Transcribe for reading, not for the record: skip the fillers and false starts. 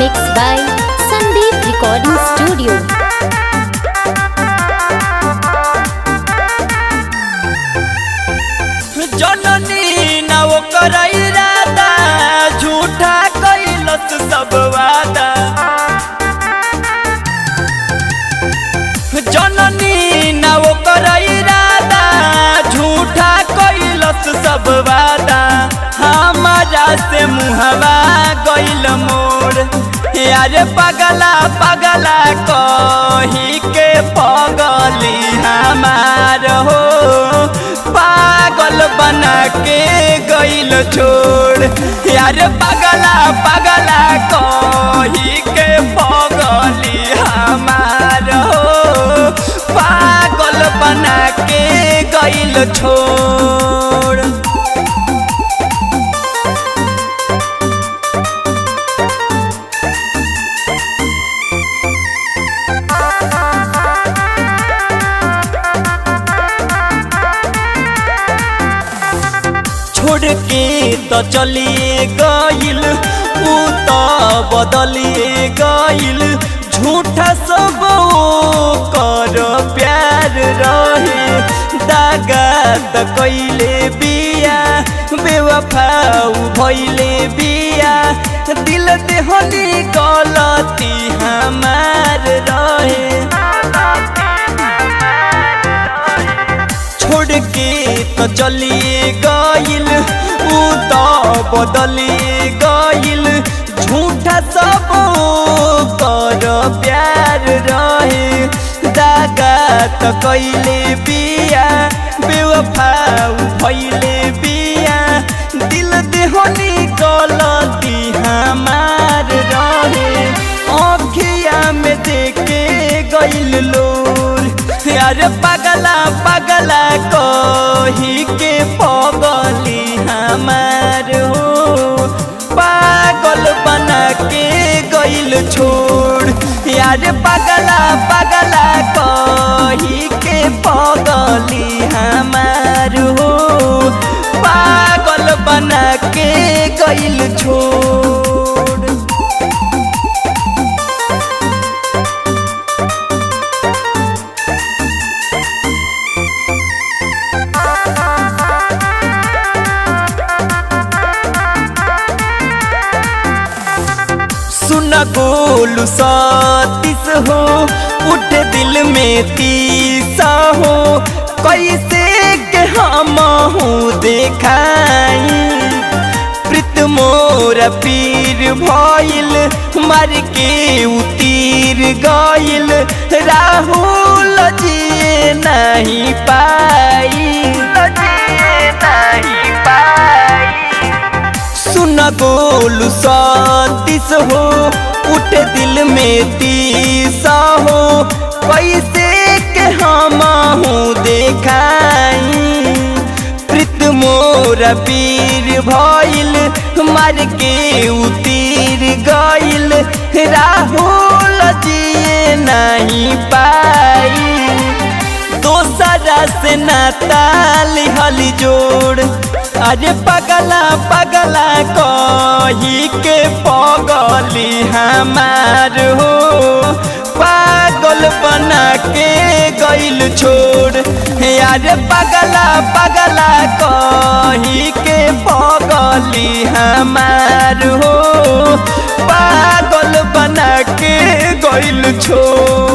Mixed by Sandeep Recording Studio. जननी ना ओकर इरादा झूठा कैलस सब वादा। जननी ना ओकर इरादा झूठा कैलस सब वादा। हमारा से मुहवा गइल मोर यार पगला पगला कही के पगली हमार हो। पागल बना के गइल छोड़ यार पगला पगला कही के पगली हमार हो। पागल बना के गइल छोड़। छोड़ के तो चलिए गइल ऊ तो बदलिए गइल। झूठा सब कर प्यार रहे दागा त कैले बिया बेवफा भइले बिया। दिल देहनी गलती हमार रहे। छोड़ के तो चलिए गइल ऊ तो बदलिए गइल। झूठा सब कर प्यार रहे दागा त कैले बिया बेवफा भइले बिया। दिल देहनी गलती हमार रहे। आँखिया में देखे गइल लोर यार पगला पगला कही के पगली हमार हो। पागल बना के गइल छोड़ यार पगला पगला कही के पगली हमार हो। पागल बना के गइल छोड़। सुन गोलू सतीस हो उठ दिल में तीस हो। कैसे के हम हूँ देखाई प्रीत मोर पीर भइल मार के उतीर गइल। राहुल जिए नहीं पाई सुन गोलू सतीस हो उठ दिल में तीस हो। कैसे के हम हूँ देखाई प्रीत मोर पीर भइल मार के उतीर गइल। राहुल जिए नहीं पाई दोसरा से नाता लिहल जोड़। अरे पगला पगला कही के पगली हमार हो। पागल बना के गइल छोड़ यार पगला पगला कही के पगली हमार हो। पागल बना के गइल छोड़।